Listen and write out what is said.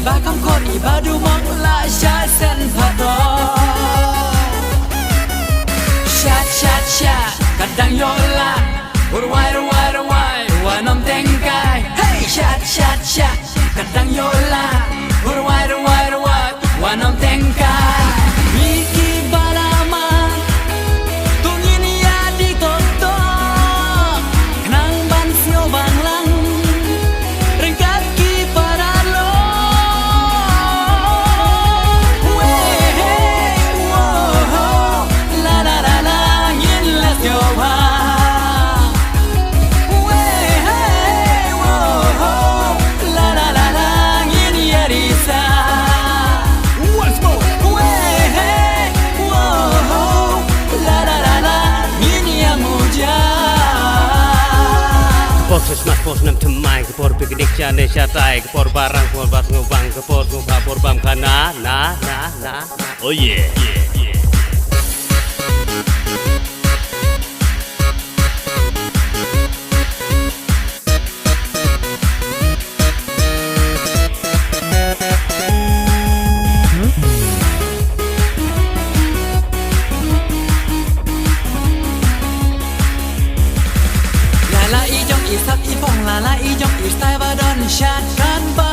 ba kam ko ni ba du mong la sha sen pha do sha kadang yo la wai wa nom teng kai hey sha kadang yo la wai wa nom teng kai miki balama tungin ya di toto nang ban sio bang lang ringkat ki para lo we hey wo la yin la sio ha we hey wo la yin ya ri sa Once more. we hey wo la yin ya mu ja Kepor smartphone nem cemai, kepor piknik jane syatai, kepor barang, kepor bat ngubang, kepor ngubapor bam kana, nah. Oh yeah. La i jong i sap i phong la i jong i stai ba don shat kan ba